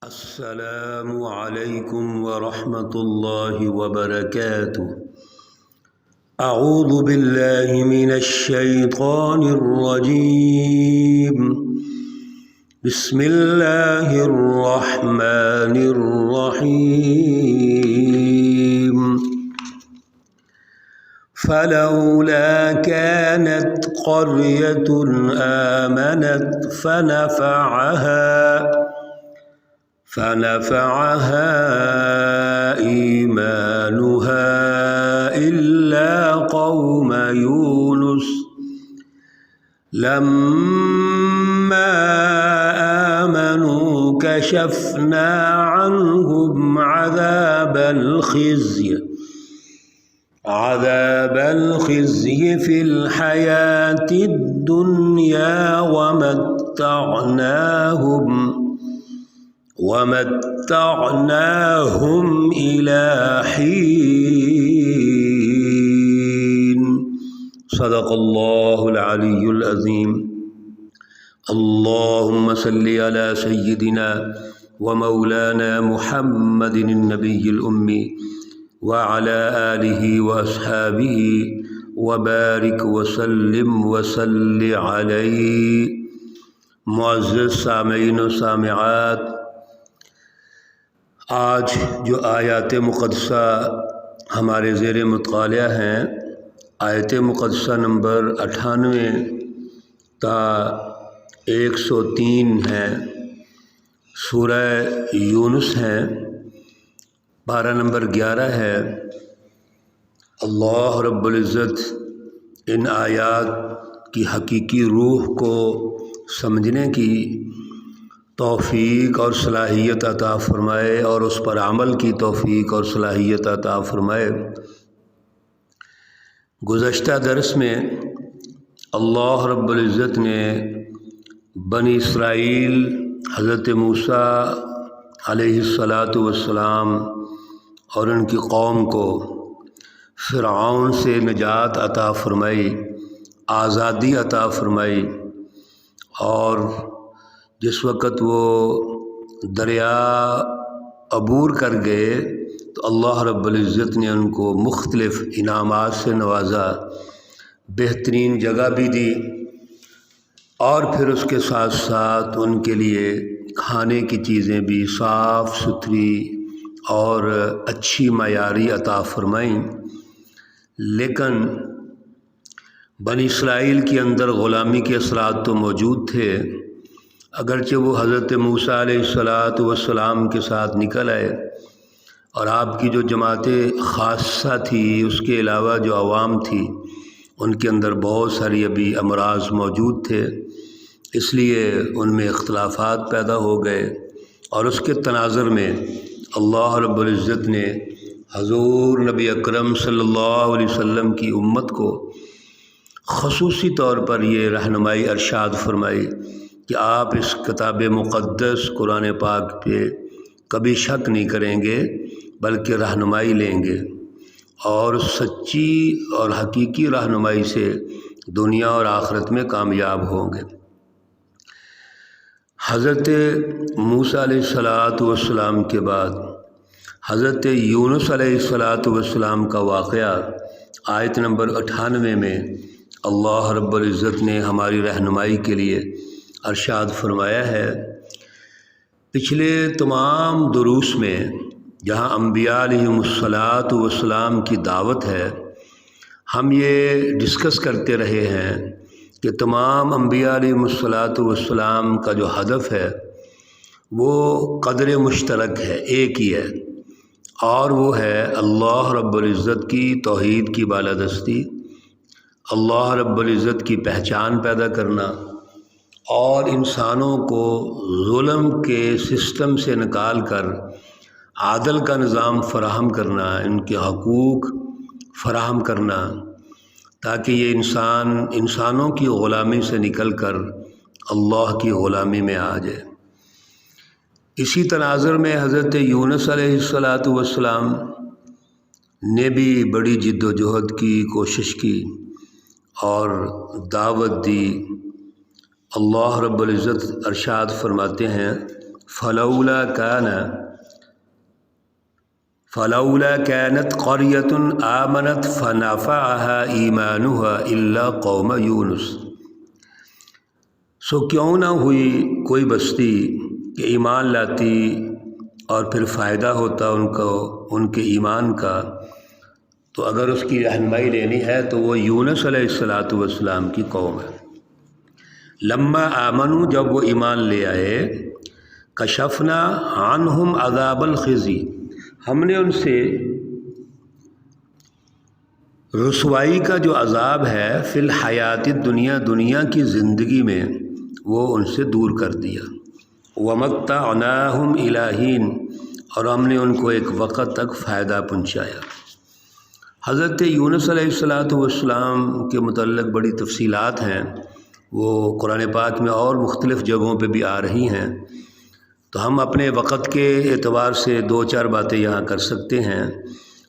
السلام علیکم ورحمۃ اللہ وبرکاتہ۔ اعوذ باللہ من الشیطان الرجیم، بسم اللہ الرحمن الرحیم۔ فلولا كانت قرية آمنت فنفعها إيمانها إلا قوم يونس لما آمنوا كشفنا عنهم عذاب الخزي في الحياة الدنيا ومتعناهم إلى حين۔ صدق الله العلي العظيم۔ اللهم صل على سيدنا ومولانا محمد النبي الأمي وعلى آله وأصحابه وبارك وسلم وصل عليه۔ معزز سامعین و سامعات، آج جو آیات مقدسہ ہمارے زیر مطالعہ ہیں، آیت مقدسہ نمبر 98 تا 103 ہیں، سورہ یونس ہیں، پارہ نمبر 11 ہے۔ اللہ رب العزت ان آیات کی حقیقی روح کو سمجھنے کی توفیق اور صلاحیت عطا فرمائے اور اس پر عمل کی توفیق اور صلاحیت عطا فرمائے۔ گزشتہ درس میں اللہ رب العزت نے بنی اسرائیل حضرت موسیٰ علیہ السلام اور ان کی قوم کو فرعون سے نجات عطا فرمائی، آزادی عطا فرمائی، اور جس وقت وہ دریا عبور کر گئے تو اللہ رب العزت نے ان کو مختلف انعامات سے نوازا، بہترین جگہ بھی دی، اور پھر اس کے ساتھ ساتھ ان کے لیے کھانے کی چیزیں بھی صاف ستھری اور اچھی معیاری عطا فرمائیں۔ لیکن بنی اسرائیل کے اندر غلامی کے اثرات تو موجود تھے، اگرچہ وہ حضرت موسیٰ علیہ السلام کے ساتھ نکل آئے، اور آپ کی جو جماعت خاصہ تھی اس کے علاوہ جو عوام تھی ان کے اندر بہت ساری ابھی امراض موجود تھے، اس لیے ان میں اختلافات پیدا ہو گئے، اور اس کے تناظر میں اللہ رب العزت نے حضور نبی اکرم صلی اللہ علیہ وسلم کی امت کو خصوصی طور پر یہ رہنمائی ارشاد فرمائی کہ آپ اس کتاب مقدس قرآن پاک پہ کبھی شک نہیں کریں گے بلکہ رہنمائی لیں گے، اور سچی اور حقیقی رہنمائی سے دنیا اور آخرت میں کامیاب ہوں گے۔ حضرت موسیٰ علیہ السلام کے بعد حضرت یونس علیہ السلام کا واقعہ آیت نمبر 98 میں اللہ رب العزت نے ہماری رہنمائی کے لیے ارشاد فرمایا ہے۔ پچھلے تمام دروس میں جہاں انبیاء علیہم السلام کی دعوت ہے، ہم یہ ڈسکس کرتے رہے ہیں کہ تمام انبیاء علیہم السلام کا جو ہدف ہے وہ قدر مشترک ہے، ایک ہی ہے، اور وہ ہے اللہ رب العزت کی توحید کی بالادستی، اللہ رب العزت کی پہچان پیدا کرنا، اور انسانوں کو ظلم کے سسٹم سے نکال کر عادل کا نظام فراہم کرنا، ان کے حقوق فراہم کرنا، تاکہ یہ انسانوں کی غلامی سے نکل کر اللہ کی غلامی میں آ جائے۔ اسی تناظر میں حضرت یونس علیہ السلام نے بھی بڑی جد و جہد کی، کوشش کی اور دعوت دی۔ اللہ رب العزت ارشاد فرماتے ہیں فلولا كانت قرية آمنت فنفعها ایمانها الا قوم یونس، سو کیوں نہ ہوئی کوئی بستی کہ ایمان لاتی اور پھر فائدہ ہوتا ان کے ایمان کا، تو اگر اس کی رہنمائی لینی ہے تو وہ یونس علیہ السلام کی قوم ہے۔ لما آمنوا، جب وہ ایمان لے آئے، کشفنا عنہم عذاب الخزی، ہم نے ان سے رسوائی کا جو عذاب ہے فی الحیات الدنیا، دنیا کی زندگی میں، وہ ان سے دور کر دیا۔ ومتعناہم الی حین، اور ہم نے ان کو ایک وقت تک فائدہ پہنچایا۔ حضرت یونس علیہ السلام کے متعلق بڑی تفصیلات ہیں، وہ قرآن پاک میں اور مختلف جگہوں پہ بھی آ رہی ہیں، تو ہم اپنے وقت کے اعتبار سے دو چار باتیں یہاں کر سکتے ہیں۔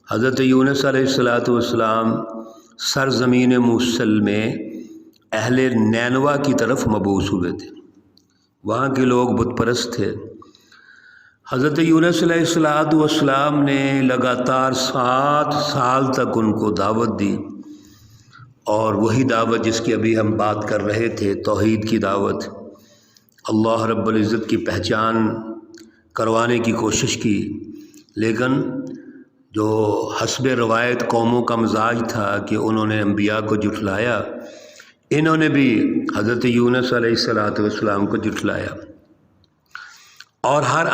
حضرت یونس علیہ السلام سرزمین موصل میں اہل نینوا کی طرف مبعوث ہوئے تھے، وہاں کے لوگ بت پرست تھے۔ حضرت یونس علیہ السلام نے لگاتار 7 سال تک ان کو دعوت دی، اور وہی دعوت جس کی ابھی ہم بات کر رہے تھے، توحید کی دعوت، اللہ رب العزت کی پہچان کروانے کی کوشش کی، لیکن جو حسب روایت قوموں کا مزاج تھا کہ انہوں نے انبیاء کو جھٹلایا، انہوں نے بھی حضرت یونس علیہ السلام کو جھٹلایا، اور ہر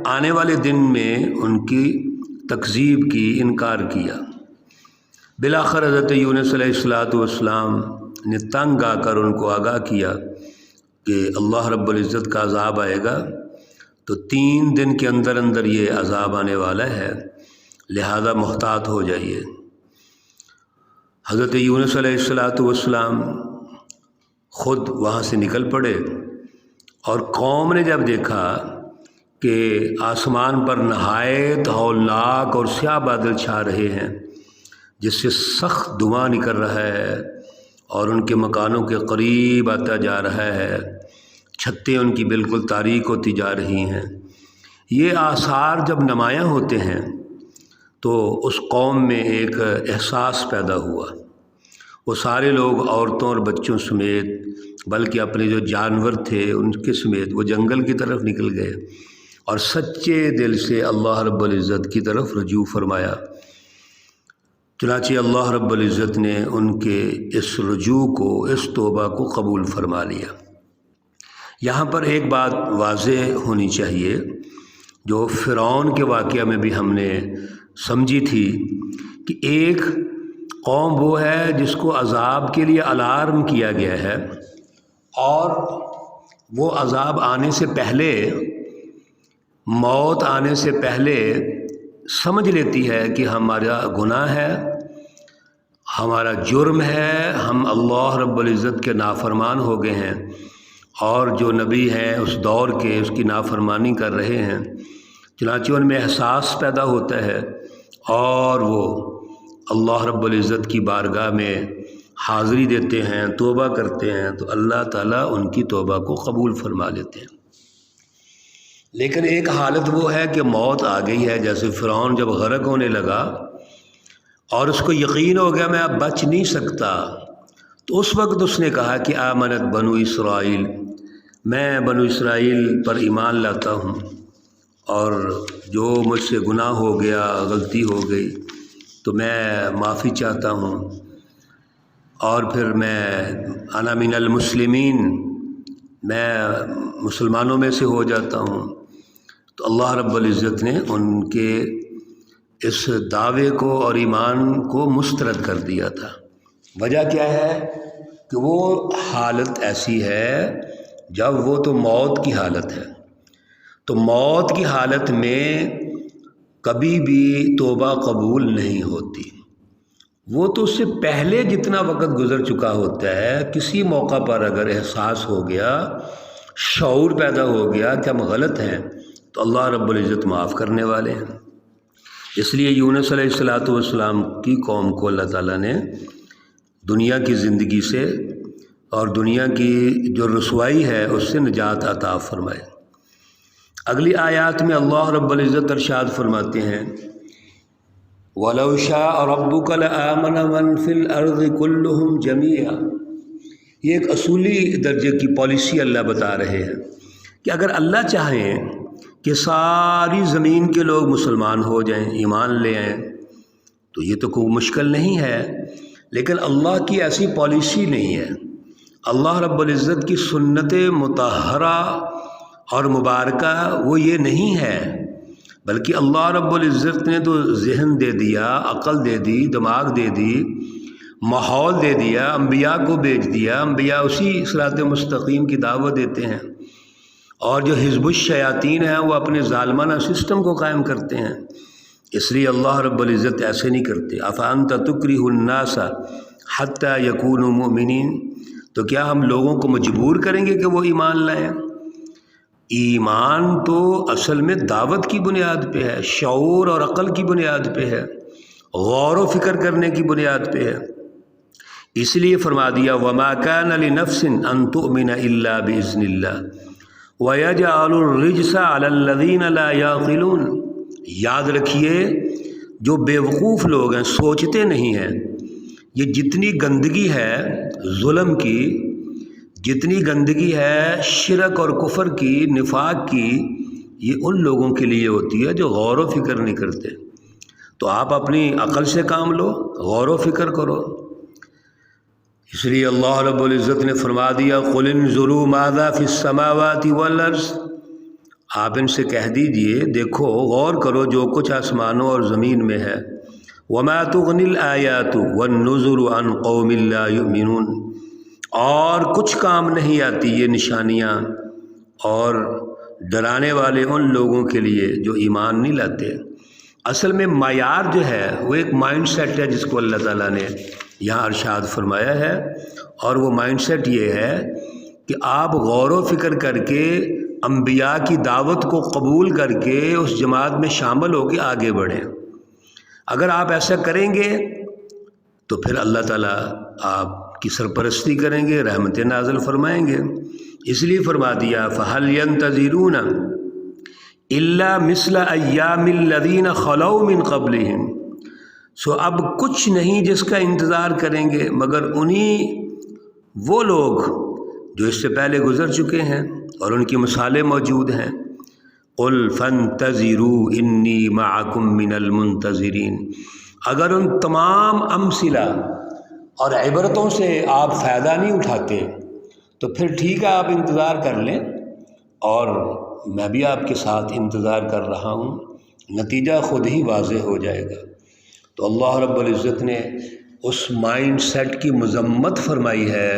آنے والے دن میں ان کی تکذیب کی، انکار کیا۔ بالآخر حضرت یونس علیہ السلام نے تنگ آ کر ان کو آگاہ کیا کہ اللہ رب العزت کا عذاب آئے گا، تو 3 دن کے اندر اندر یہ عذاب آنے والا ہے، لہذا محتاط ہو جائیے۔ حضرت یونس علیہ السلام خود وہاں سے نکل پڑے، اور قوم نے جب دیکھا کہ آسمان پر نہایت ہولناک اور سیاہ بادل چھا رہے ہیں، جس سے سخت دھواں نکل رہا ہے اور ان کے مکانوں کے قریب آتا جا رہا ہے، چھتیں ان کی بالکل تاریک ہوتی جا رہی ہیں، یہ آثار جب نمایاں ہوتے ہیں تو اس قوم میں ایک احساس پیدا ہوا۔ وہ سارے لوگ عورتوں اور بچوں سمیت، بلکہ اپنے جو جانور تھے ان کے سمیت، وہ جنگل کی طرف نکل گئے اور سچے دل سے اللہ رب العزت کی طرف رجوع فرمایا۔ چنانچہ اللہ رب العزت نے ان کے اس رجوع کو، اس توبہ کو قبول فرما لیا۔ یہاں پر ایک بات واضح ہونی چاہیے، جو فرعون کے واقعہ میں بھی ہم نے سمجھی تھی، کہ ایک قوم وہ ہے جس کو عذاب کے لیے الارم کیا گیا ہے، اور وہ عذاب آنے سے پہلے، موت آنے سے پہلے سمجھ لیتی ہے کہ ہمارا گناہ ہے، ہمارا جرم ہے، ہم اللہ رب العزت کے نافرمان ہو گئے ہیں، اور جو نبی ہیں اس دور کے اس کی نافرمانی کر رہے ہیں۔ چنانچہ ان میں احساس پیدا ہوتا ہے، اور وہ اللہ رب العزت کی بارگاہ میں حاضری دیتے ہیں، توبہ کرتے ہیں، تو اللہ تعالیٰ ان کی توبہ کو قبول فرما لیتے ہیں۔ لیکن ایک حالت وہ ہے کہ موت آ گئی ہے، جیسے فرعون جب غرق ہونے لگا اور اس کو یقین ہو گیا میں اب بچ نہیں سکتا، تو اس وقت اس نے کہا کہ آمنت بنو اسرائیل، میں بنو اسرائیل پر ایمان لاتا ہوں، اور جو مجھ سے گناہ ہو گیا، غلطی ہو گئی، تو میں معافی چاہتا ہوں، اور پھر میں انا من المسلمین، میں مسلمانوں میں سے ہو جاتا ہوں۔ تو اللہ رب العزت نے ان کے اس دعوے کو اور ایمان کو مسترد کر دیا تھا۔ وجہ کیا ہے کہ وہ حالت ایسی ہے جب وہ تو موت کی حالت ہے، تو موت کی حالت میں کبھی بھی توبہ قبول نہیں ہوتی۔ وہ تو اس سے پہلے جتنا وقت گزر چکا ہوتا ہے، کسی موقع پر اگر احساس ہو گیا، شعور پیدا ہو گیا کہ ہم غلط ہیں، تو اللہ رب العزت معاف کرنے والے ہیں۔ اس لیے یونس علیہ السلام کی قوم کو اللہ تعالیٰ نے دنیا کی زندگی سے اور دنیا کی جو رسوائی ہے اس سے نجات عطا فرمائے۔ اگلی آیات میں اللہ رب العزت ارشاد فرماتے ہیں وَلَوْ شَاءَ رَبُّكَ لَآمَنَ مَنْ فِي الْأَرْضِ كُلُّهُمْ جَمِيعًا۔ یہ ایک اصولی درجے کی پالیسی اللہ بتا رہے ہیں کہ اگر اللہ چاہیں کہ ساری زمین کے لوگ مسلمان ہو جائیں، ایمان لے آئیں، تو یہ تو کوئی مشکل نہیں ہے، لیکن اللہ کی ایسی پالیسی نہیں ہے۔ اللہ رب العزت کی سنت مطہرہ اور مبارکہ وہ یہ نہیں ہے، بلکہ اللہ رب العزت نے تو ذہن دے دیا، عقل دے دی، دماغ دے دی، ماحول دے دیا، انبیاء کو بھیج دیا، انبیاء اسی صراط مستقیم کی دعوت دیتے ہیں، اور جو حزب الشیاطین ہیں وہ اپنے ظالمانہ سسٹم کو قائم کرتے ہیں۔ اس لیے اللہ رب العزت ایسے نہیں کرتے۔ افانت تکرہ الناس حتی یکونوا مؤمنین، تو کیا ہم لوگوں کو مجبور کریں گے کہ وہ ایمان لائیں؟ ایمان تو اصل میں دعوت کی بنیاد پہ ہے، شعور اور عقل کی بنیاد پہ ہے، غور و فکر کرنے کی بنیاد پہ ہے۔ اس لیے فرما دیا وما کان لنفس ان تؤمن الا باذن اللہ ویجعل الرجس علی الذین لا یعقلون۔ یاد رکھیے جو بیوقوف لوگ ہیں، سوچتے نہیں ہیں، یہ جتنی گندگی ہے ظلم کی، جتنی گندگی ہے شرک اور کفر کی، نفاق کی، یہ ان لوگوں کے لیے ہوتی ہے جو غور و فکر نہیں کرتے۔ تو آپ اپنی عقل سے کام لو، غور و فکر کرو۔ اس لیے اللہ رب العزت نے فرما دیا قل انظروا ماذا فی السماوات والارض، آپ ان سے کہہ دیجئے دیکھو، غور کرو جو کچھ آسمانوں اور زمین میں ہے۔ وما تغنی الآیات والنذر عن قوم لا یؤمنون، اور کچھ کام نہیں آتی یہ نشانیاں اور ڈرانے والے ان لوگوں کے لیے جو ایمان نہیں لاتے۔ اصل میں معیار جو ہے وہ ایک مائنڈ سیٹ ہے جس کو اللہ تعالیٰ نے یہاں ارشاد فرمایا ہے، اور وہ مائنڈ سیٹ یہ ہے کہ آپ غور و فکر کر کے انبیاء کی دعوت کو قبول کر کے اس جماعت میں شامل ہو کے آگے بڑھیں۔ اگر آپ ایسا کریں گے تو پھر اللہ تعالیٰ آپ کی سرپرستی کریں گے، رحمت نازل فرمائیں گے۔ اس لیے فرما دیا فَهَلْ يَنْتَظِرُونَ إِلَّا مِثْلَ أَيَّامِ الَّذِينَ خَلَوْا مِنْ قَبْلِهِمْ، اب کچھ نہیں جس کا انتظار کریں گے مگر انہی وہ لوگ جو اس سے پہلے گزر چکے ہیں اور ان کی مثالیں موجود ہیں۔ قُلْ فَانْتَظِرُوا إِنِّي مَعَكُمْ مِنَ الْمُنْتَظِرِينَ، اگر ان تمام امثلہ اور عبرتوں سے آپ فائدہ نہیں اٹھاتے تو پھر ٹھیک ہے، آپ انتظار کر لیں، اور میں بھی آپ کے ساتھ انتظار کر رہا ہوں، نتیجہ خود ہی واضح ہو جائے گا۔ تو اللہ رب العزت نے اس مائنڈ سیٹ کی مذمت فرمائی ہے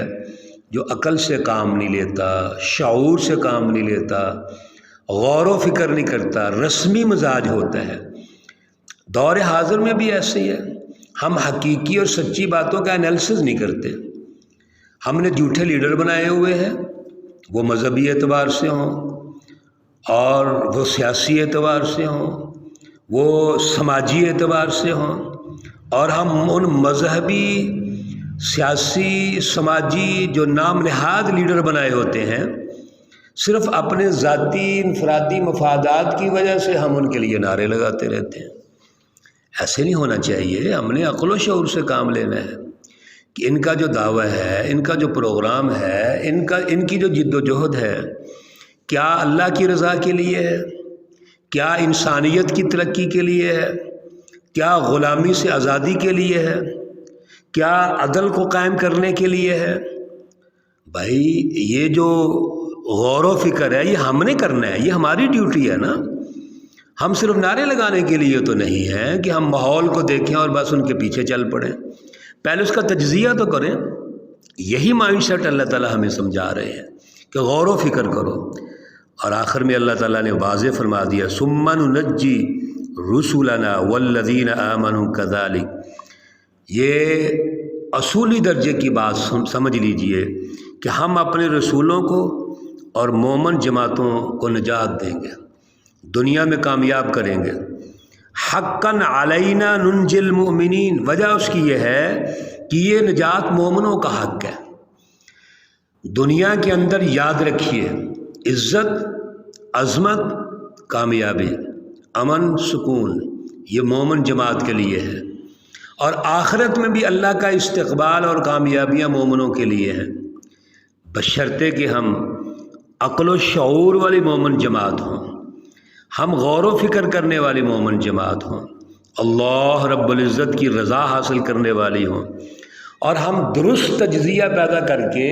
جو عقل سے کام نہیں لیتا، شعور سے کام نہیں لیتا، غور و فکر نہیں کرتا، رسمی مزاج ہوتا ہے۔ دور حاضر میں بھی ایسے ہی ہے، ہم حقیقی اور سچی باتوں کا انالیسز نہیں کرتے۔ ہم نے جھوٹے لیڈر بنائے ہوئے ہیں، وہ مذہبی اعتبار سے ہوں اور وہ سیاسی اعتبار سے ہوں، وہ سماجی اعتبار سے ہوں، اور ہم ان مذہبی، سیاسی، سماجی جو نام نہاد لیڈر بنائے ہوتے ہیں، صرف اپنے ذاتی انفرادی مفادات کی وجہ سے ہم ان کے لیے نعرے لگاتے رہتے ہیں۔ ایسے نہیں ہونا چاہیے، ہم نے عقل و شعور سے کام لینا ہے کہ ان کا جو دعویٰ ہے، ان کا جو پروگرام ہے، ان کی جو جد و جہد ہے، کیا اللہ کی رضا کے لیے ہے، کیا انسانیت کی ترقی کے لیے ہے، کیا غلامی سے آزادی کے لیے ہے، کیا عدل کو قائم کرنے کے لیے ہے؟ بھائی یہ جو غور و فکر ہے یہ ہم نے کرنا ہے، یہ ہماری ڈیوٹی ہے نا۔ ہم صرف نعرے لگانے کے لیے تو نہیں ہے کہ ہم ماحول کو دیکھیں اور بس ان کے پیچھے چل پڑیں، پہلے اس کا تجزیہ تو کریں۔ یہی مائنڈ سیٹ اللہ تعالیٰ ہمیں سمجھا رہے ہیں کہ غور و فکر کرو۔ اور آخر میں اللہ تعالیٰ نے واضح فرما دیا ثم ننجی رسولنا والذین آمنوا کذالک، یہ اصولی درجے کی بات سمجھ لیجئے کہ ہم اپنے رسولوں کو اور مومن جماعتوں کو نجات دیں گے، دنیا میں کامیاب کریں گے۔ حقاً علینا ننجی المؤمنین، وجہ اس کی یہ ہے کہ یہ نجات مومنوں کا حق ہے۔ دنیا کے اندر یاد رکھیے عزت، عظمت کامیابی، امن، سکون، یہ مومن جماعت کے لیے ہے، اور آخرت میں بھی اللہ کا استقبال اور کامیابیاں مومنوں کے لیے ہیں، بشرطے کہ ہم عقل و شعور والی مومن جماعت ہوں، ہم غور و فکر کرنے والی مومن جماعت ہوں، اللہ رب العزت کی رضا حاصل کرنے والی ہوں، اور ہم درست تجزیہ پیدا کر کے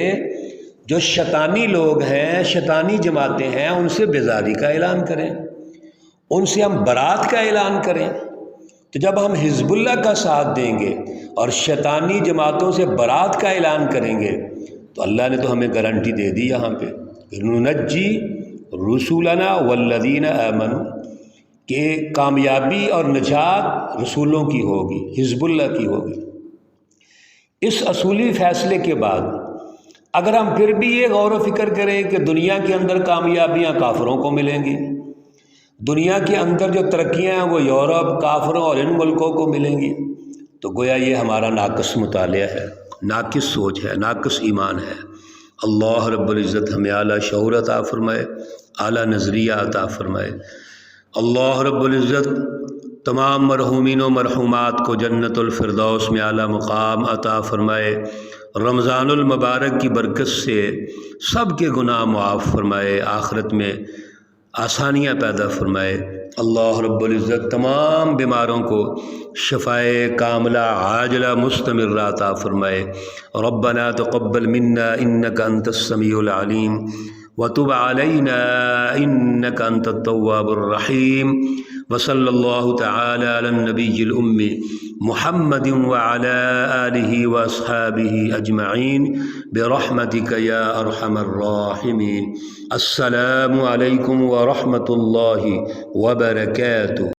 جو شیطانی لوگ ہیں، شیطانی جماعتیں ہیں، ان سے بیزاری کا اعلان کریں، ان سے ہم برات کا اعلان کریں۔ تو جب ہم حزب اللہ کا ساتھ دیں گے اور شیطانی جماعتوں سے برات کا اعلان کریں گے تو اللہ نے تو ہمیں گارنٹی دے دی یہاں پہ، ننجی رسولنا والذین آمنوا، کہ کامیابی اور نجات رسولوں کی ہوگی، حزب اللہ کی ہوگی۔ اس اصولی فیصلے کے بعد اگر ہم پھر بھی یہ غور و فکر کریں کہ دنیا کے اندر کامیابیاں کافروں کو ملیں گی، دنیا کے اندر جو ترقیاں ہیں وہ یورپ، کافروں اور ان ملکوں کو ملیں گی، تو گویا یہ ہمارا ناقص مطالعہ ہے، ناقص سوچ ہے، ناقص ایمان ہے۔ اللہ رب العزت ہمیں اعلیٰ شعور عطا فرمائے، اعلیٰ نظریہ عطا فرمائے۔ اللہ رب العزت تمام مرحومین و مرحومات کو جنت الفردوس میں اعلیٰ مقام عطا فرمائے، رمضان المبارک کی برکت سے سب کے گناہ معاف فرمائے، آخرت میں آسانیاں پیدا فرمائے۔ اللہ رب العزت تمام بیماروں کو شفائے کاملہ عاجلہ مستمرہ عطا فرمائے۔ ربنا تقبل منا انک انت السمیع العلیم وتب علینا انک انت التواب الرحیم، وصلی اللہ تعالی علی النبی الأمی محمد وعلی آلہ واصحابہ اجمعین برحمتک یا ارحم الراحمین۔ السلام علیکم ورحمۃ اللہ وبرکاتہ۔